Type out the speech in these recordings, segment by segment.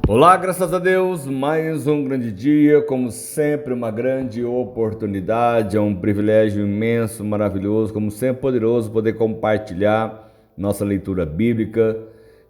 Olá, graças a Deus, mais um grande dia, como sempre, uma grande oportunidade, é um privilégio imenso, maravilhoso, como sempre, poderoso poder compartilhar nossa leitura bíblica,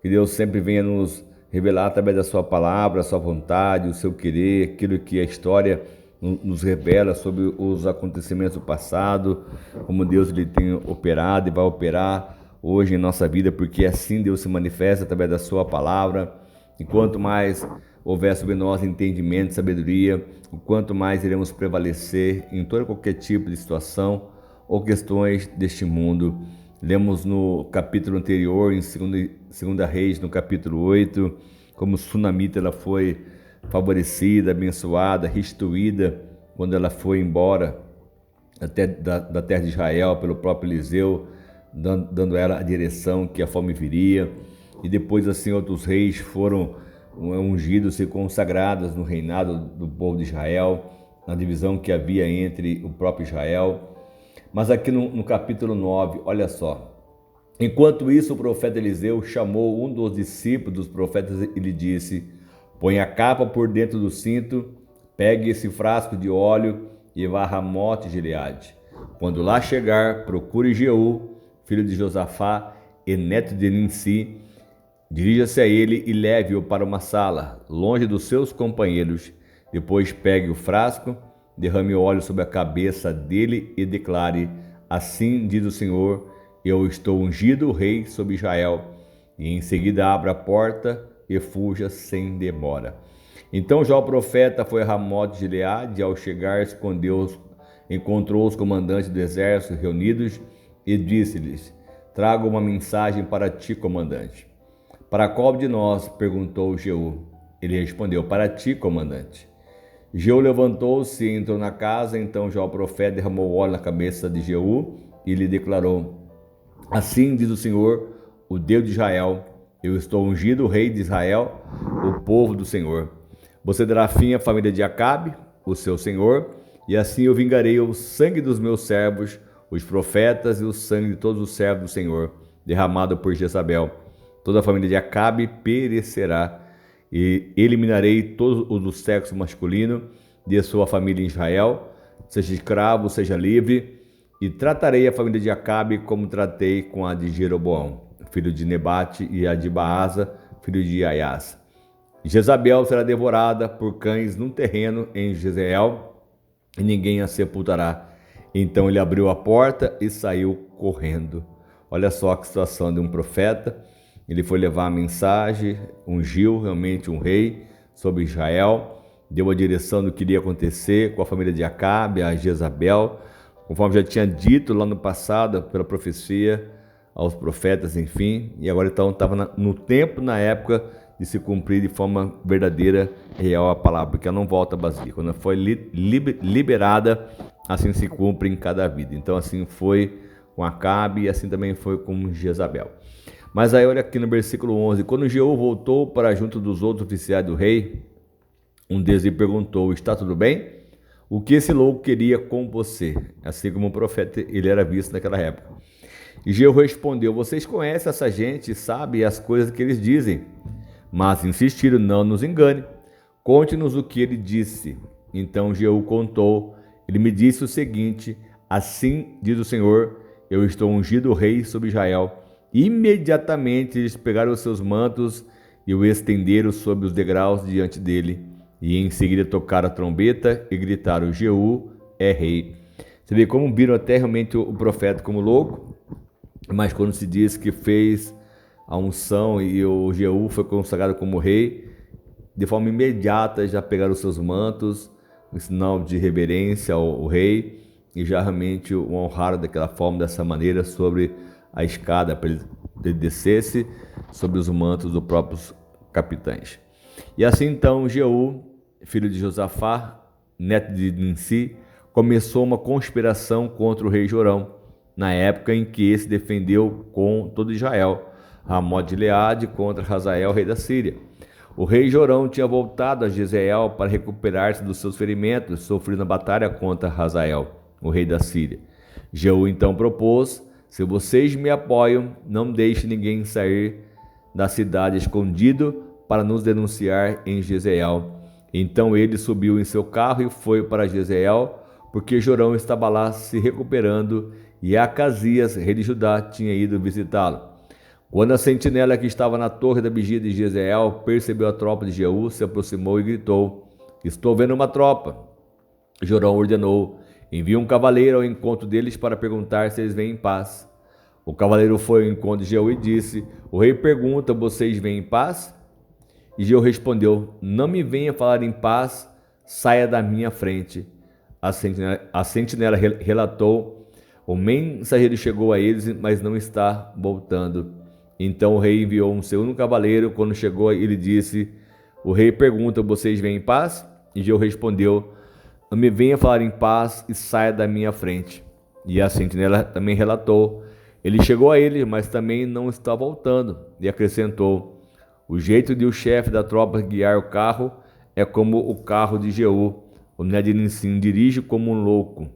que Deus sempre venha nos revelar através da sua palavra, a sua vontade, o seu querer, aquilo que a história nos revela sobre os acontecimentos do passado, como Deus lhe tem operado e vai operar hoje em nossa vida, porque assim Deus se manifesta através da sua palavra. E quanto mais houver sobre nós entendimento e sabedoria, o quanto mais iremos prevalecer em todo qualquer tipo de situação ou questões deste mundo. Lemos no capítulo anterior, em 2 Reis, no capítulo 8, como Sunamita ela foi favorecida, abençoada, restituída quando ela foi embora até da terra de Israel pelo próprio Eliseu, dando a ela a direção que a fome viria. E depois assim outros reis foram ungidos e consagrados no reinado do povo de Israel, na divisão que havia entre o próprio Israel. Mas aqui no capítulo 9, olha só. Enquanto isso, o profeta Eliseu chamou um dos discípulos dos profetas e lhe disse: põe a capa por dentro do cinto, pegue esse frasco de óleo e vá a Ramote Gileade. Quando lá chegar, procure Jeú, filho de Josafá e neto de Ninsi. Dirija-se a ele e leve-o para uma sala, longe dos seus companheiros. Depois pegue o frasco, derrame o óleo sobre a cabeça dele e declare: assim diz o Senhor, eu estou ungido rei sobre Israel. E em seguida abra a porta e fuja sem demora. Então já o profeta foi a Ramote Gileade, e ao chegar encontrou os comandantes do exército reunidos e disse-lhes: trago uma mensagem para ti, comandante. Para qual de nós? Perguntou Jeú. Ele respondeu: para ti, comandante. Jeú levantou-se e entrou na casa. Então já o profeta derramou óleo na cabeça de Jeú e lhe declarou: assim diz o Senhor, o Deus de Israel, eu estou ungido, o rei de Israel, o povo do Senhor. Você dará fim à família de Acabe, o seu senhor, e assim eu vingarei o sangue dos meus servos, os profetas, e o sangue de todos os servos do Senhor, derramado por Jezabel. Toda a família de Acabe perecerá, e eliminarei todos os do sexo masculino de sua família em Israel, seja escravo, seja livre, e tratarei a família de Acabe como tratei com a de Jeroboão, filho de Nebate, e a de Baasa, filho de Aias. Jezabel será devorada por cães num terreno em Jezreel, e ninguém a sepultará. Então ele abriu a porta e saiu correndo. Olha só que situação de um profeta. Ele foi levar a mensagem, ungiu realmente um rei sobre Israel, deu a direção do que iria acontecer com a família de Acabe, a Jezabel, conforme já tinha dito lá no passado, pela profecia aos profetas, enfim, e agora então estava no tempo, na época, de se cumprir de forma verdadeira e real a palavra, porque ela não volta vazia. Quando ela foi liberada, assim se cumpre em cada vida. Então assim foi com Acabe e assim também foi com Jezabel. Mas aí olha aqui no versículo 11, quando Jeú voltou para junto dos outros oficiais do rei, um deles lhe perguntou: está tudo bem? O que esse louco queria com você? Assim como o profeta ele era visto naquela época. E Jeú respondeu: vocês conhecem essa gente e sabem as coisas que eles dizem. Mas insistiram: não nos engane, conte-nos o que ele disse. Então Jeú contou, ele me disse o seguinte: assim diz o Senhor, eu estou ungido rei sobre Israel. Imediatamente eles pegaram os seus mantos e o estenderam sobre os degraus diante dele. E em seguida tocaram a trombeta e gritaram: Jeú é rei. Você vê como viram até realmente o profeta como louco, mas quando se diz que fez a unção e o Jeú foi consagrado como rei, de forma imediata já pegaram os seus mantos, em sinal de reverência ao rei, e já realmente o honraram daquela forma, dessa maneira, sobre a escada, para ele descesse sobre os mantos dos próprios capitães. E assim então Jeú, filho de Josafá, neto de Ninsi, começou uma conspiração contra o rei Jorão, na época em que esse defendeu com todo Israel, Ramote Gileade contra Hazael, rei da Síria. O rei Jorão tinha voltado a Jezreel para recuperar-se dos seus ferimentos, sofrido na batalha contra Hazael, o rei da Síria. Jeú então propôs: se vocês me apoiam, não deixe ninguém sair da cidade escondido para nos denunciar em Jezreel. Então ele subiu em seu carro e foi para Jezreel, porque Jorão estava lá se recuperando e Acasias, rei de Judá, tinha ido visitá-lo. Quando a sentinela que estava na torre da vigia de Jezreel percebeu a tropa de Jeú, se aproximou e gritou: "Estou vendo uma tropa." Jorão ordenou: "Envie um cavaleiro ao encontro deles para perguntar se eles vêm em paz." O cavaleiro foi ao encontro de Jeú e disse: "O rei pergunta: vocês vêm em paz?" E Jeú respondeu: "Não me venha falar em paz, saia da minha frente." A sentinela relatou: "O mensageiro chegou a eles, mas não está voltando." Então o rei enviou um segundo cavaleiro. Quando chegou, ele disse: "O rei pergunta: vocês vêm em paz?" E Jeú respondeu: "Não me venha falar em paz e saia da minha frente." E a sentinela também relatou: "Ele chegou a eles, mas também não está voltando." E acrescentou: "O jeito de o chefe da tropa guiar o carro é como o carro de Jeú. O Nedinissim dirige como um louco."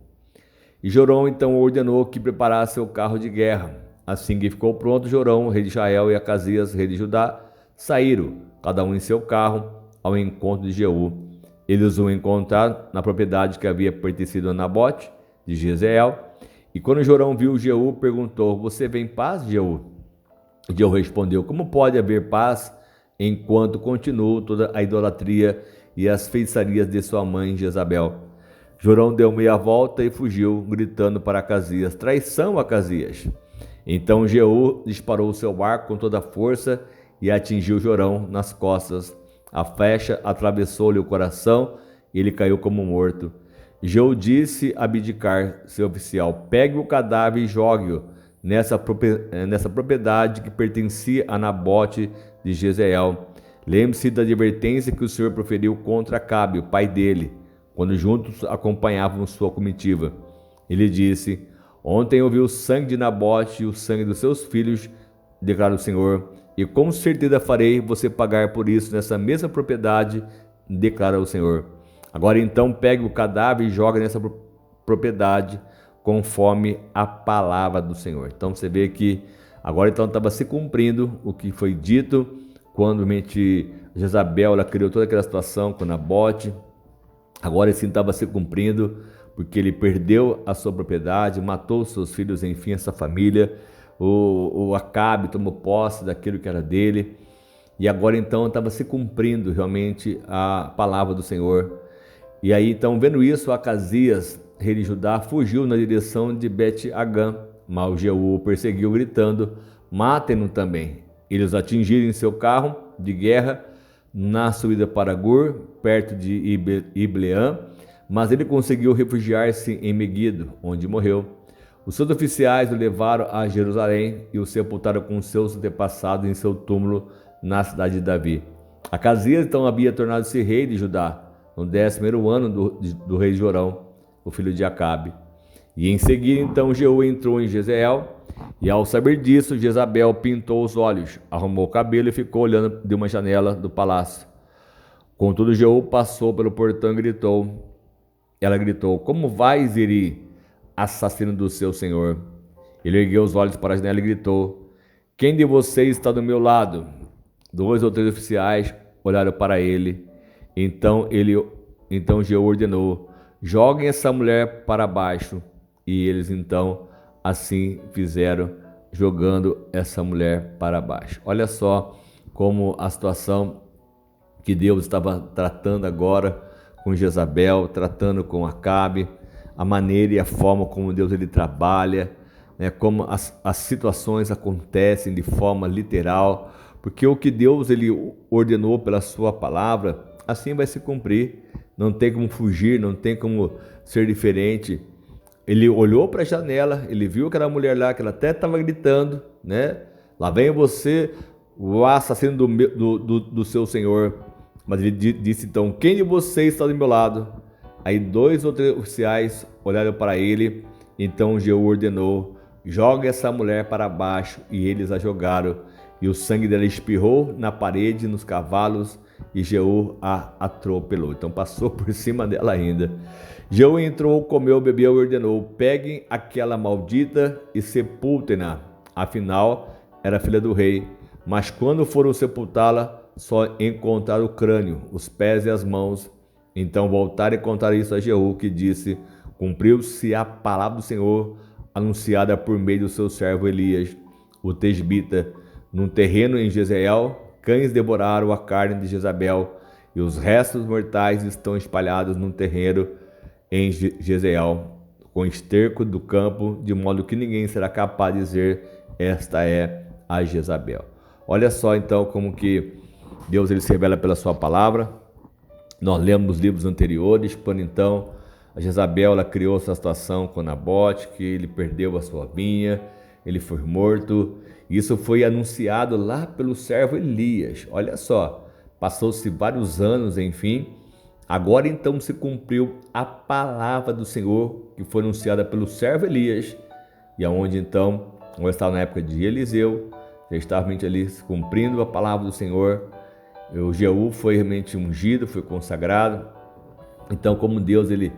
E Jorão então ordenou que preparasse seu carro de guerra. Assim que ficou pronto, Jorão, rei de Israel, e Acasias, rei de Judá, saíram, cada um em seu carro, ao encontro de Jeú. Eles o encontraram na propriedade que havia pertencido a Nabote, de Jezreel. E quando Jorão viu Jeú, perguntou: "Você vem em paz, Jeú?" Jeú respondeu: "Como pode haver paz enquanto continua toda a idolatria e as feitiçarias de sua mãe Jezabel?" Jorão deu meia volta e fugiu, gritando para Acasias: "Traição, Acasias!" Então Jeú disparou seu arco com toda a força e atingiu Jorão nas costas. A flecha atravessou-lhe o coração e ele caiu como morto. Jeú disse a Abidcar, seu oficial: "Pegue o cadáver e jogue-o nessa propriedade que pertencia a Nabote de Jezreel. Lembre-se da advertência que o Senhor proferiu contra Acabe, o pai dele, quando juntos acompanhavam sua comitiva. Ele disse: Ontem eu vi o sangue de Nabote e o sangue dos seus filhos, declara o Senhor, e com certeza farei você pagar por isso nessa mesma propriedade, declara o Senhor. Agora então pegue o cadáver e jogue nessa propriedade, conforme a palavra do Senhor." Então você vê que agora então estava se cumprindo o que foi dito quando realmente Jezabel ela criou toda aquela situação com Nabote. Agora sim estava se cumprindo, porque ele perdeu a sua propriedade, matou os seus filhos, enfim, essa família. O Acabe tomou posse daquilo que era dele. E agora então estava se cumprindo realmente a palavra do Senhor. E aí então, vendo isso, Acasias, rei de Judá, fugiu na direção de Bet-Agã, mas Jeú o perseguiu, gritando: "Matem-no também." Eles atingiram em seu carro de guerra na subida para Gur, perto de Ibleã, mas ele conseguiu refugiar-se em Meguido, onde morreu. Os seus oficiais o levaram a Jerusalém e o sepultaram com seus antepassados em seu túmulo na cidade de Davi. Acasias então havia tornado-se rei de Judá no 10º ano do rei Jorão, o filho de Acabe. E em seguida então Jeú entrou em Jezreel, e ao saber disso, Jezabel pintou os olhos, arrumou o cabelo e ficou olhando de uma janela do palácio. Contudo, Jeú passou pelo portão e ela gritou: "Como vais, Iri, assassino do seu senhor?" Ele ergueu os olhos para a janela e gritou: "Quem de vocês está do meu lado?" 2 ou 3 oficiais olharam para ele. Então Jeú ordenou: "Joguem essa mulher para baixo." E eles então assim fizeram, jogando essa mulher para baixo. Olha só como a situação que Deus estava tratando agora com Jezabel, tratando com Acabe, a maneira e a forma como Deus ele trabalha, né, como as situações acontecem de forma literal, porque o que Deus ele ordenou pela sua palavra, assim vai se cumprir. Não tem como fugir, não tem como ser diferente. Ele olhou para a janela, ele viu aquela mulher lá, que ela até estava gritando, né? "Lá vem você, o assassino do seu senhor." Mas ele disse então: "Quem de vocês está do meu lado?" Aí 2 ou 3 oficiais olharam para ele. Então Jeú ordenou: "Jogue essa mulher para baixo." E eles a jogaram. E o sangue dela espirrou na parede, nos cavalos, e Jeú a atropelou. Então passou por cima dela ainda. Jeú entrou, comeu, bebeu e ordenou: "Peguem aquela maldita e sepultem-na." Afinal, era filha do rei. Mas quando foram sepultá-la, só encontraram o crânio, os pés e as mãos. Então voltaram e contaram isso a Jeú, que disse: cumpriu-se a palavra do Senhor anunciada por meio do seu servo Elias, o tesbita. Num terreno em Jezreel, cães devoraram a carne de Jezabel, e os restos mortais estão espalhados num terreno em Jezreel, com esterco do campo, de modo que ninguém será capaz de dizer: esta é a Jezabel. Olha só então como que Deus ele se revela pela sua palavra. Nós lemos nos livros anteriores, quando então a Jezabel ela criou essa situação com Nabote, que ele perdeu a sua vinha, ele foi morto. Isso foi anunciado lá pelo servo Elias. Olha só, passou-se vários anos, enfim. Agora então se cumpriu a palavra do Senhor, que foi anunciada pelo servo Elias, e aonde então, nós estava na época de Eliseu, já estava realmente ali cumprindo a palavra do Senhor. O Jeú foi realmente ungido, foi consagrado. Então, como Deus ele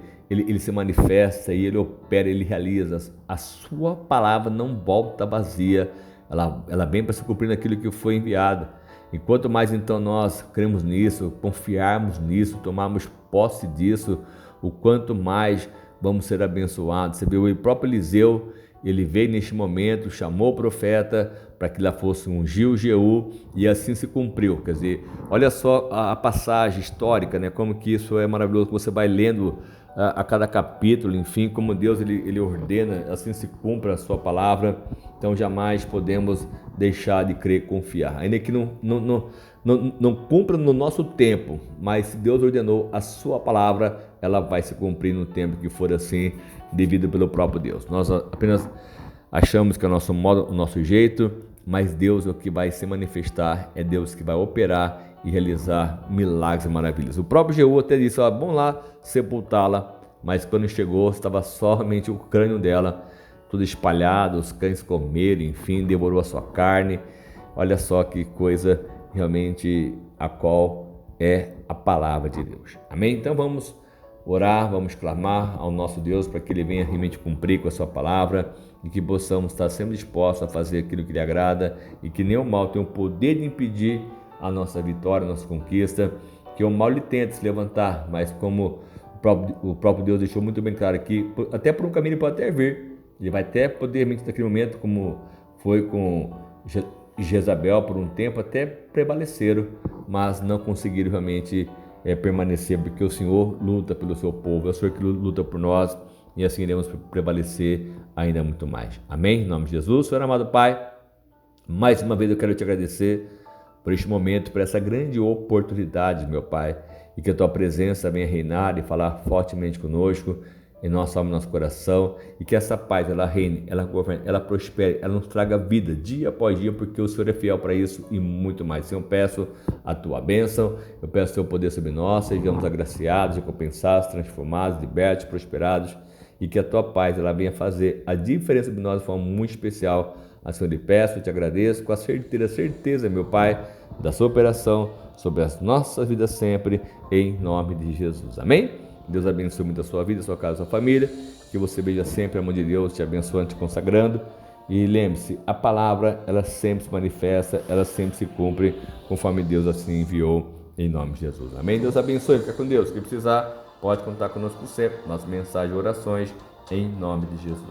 se manifesta e ele opera, ele realiza, a sua palavra não volta vazia, ela vem para se cumprir naquilo que foi enviado. E quanto mais então nós cremos nisso, confiarmos nisso, tomarmos posse disso, o quanto mais vamos ser abençoados. Você viu, o próprio Eliseu, ele veio neste momento, chamou o profeta para que lá fosse ungir o Jeú, e assim se cumpriu. Quer dizer, olha só a passagem histórica, né? Como que isso é maravilhoso, você vai lendo a cada capítulo, enfim, como Deus ele ordena, assim se cumpre a sua palavra. Então jamais podemos deixar de crer e confiar, ainda que não cumpra no nosso tempo, mas se Deus ordenou a sua palavra, ela vai se cumprir no tempo que for assim, devido pelo próprio Deus. Nós apenas achamos que é o nosso modo, o nosso jeito, mas Deus é o que vai se manifestar, é Deus que vai operar e realizar milagres e maravilhas. O próprio Jeú até disse: ó, vamos lá sepultá-la, mas quando chegou estava somente o crânio dela, tudo espalhado, os cães comeram, enfim, devorou a sua carne. Olha só que coisa realmente, a qual é a palavra de Deus. Amém? Então vamos orar, vamos clamar ao nosso Deus para que Ele venha realmente cumprir com a sua palavra e que possamos estar sempre dispostos a fazer aquilo que lhe agrada e que nenhum mal tenha o poder de impedir a nossa vitória, a nossa conquista, que o mal lhe tente se levantar, mas como o próprio Deus deixou muito bem claro aqui, até por um caminho ele pode até vir, ele vai até poder, naquele momento, como foi com Jezabel por um tempo, até prevaleceram, mas não conseguiram realmente permanecer, porque o Senhor luta pelo seu povo, é o Senhor que luta por nós, e assim iremos prevalecer ainda muito mais. Amém? Em nome de Jesus. Senhor amado Pai, mais uma vez eu quero te agradecer por este momento, por essa grande oportunidade, meu Pai, e que a Tua presença venha reinar e falar fortemente conosco, em nossa alma e nosso coração, e que essa paz, ela reine, ela governe, ela prospere, ela nos traga vida dia após dia, porque o Senhor é fiel para isso e muito mais. Senhor, eu peço a Tua bênção, eu peço o Teu poder sobre nós, sejamos agraciados, recompensados, transformados, libertos, prosperados, e que a Tua paz, ela venha fazer a diferença de nós de forma muito especial. Assim eu lhe peço, eu te agradeço, com a certeza, meu Pai, da sua operação sobre as nossas vidas sempre, em nome de Jesus. Amém? Deus abençoe muito a sua vida, a sua casa, a sua família, que você veja sempre a mão de Deus te abençoando, te consagrando, e lembre-se, a palavra, ela sempre se manifesta, ela sempre se cumpre, conforme Deus assim enviou, em nome de Jesus. Amém? Deus abençoe, fica com Deus. Se precisar, pode contar conosco sempre, nossa mensagem e orações, em nome de Jesus.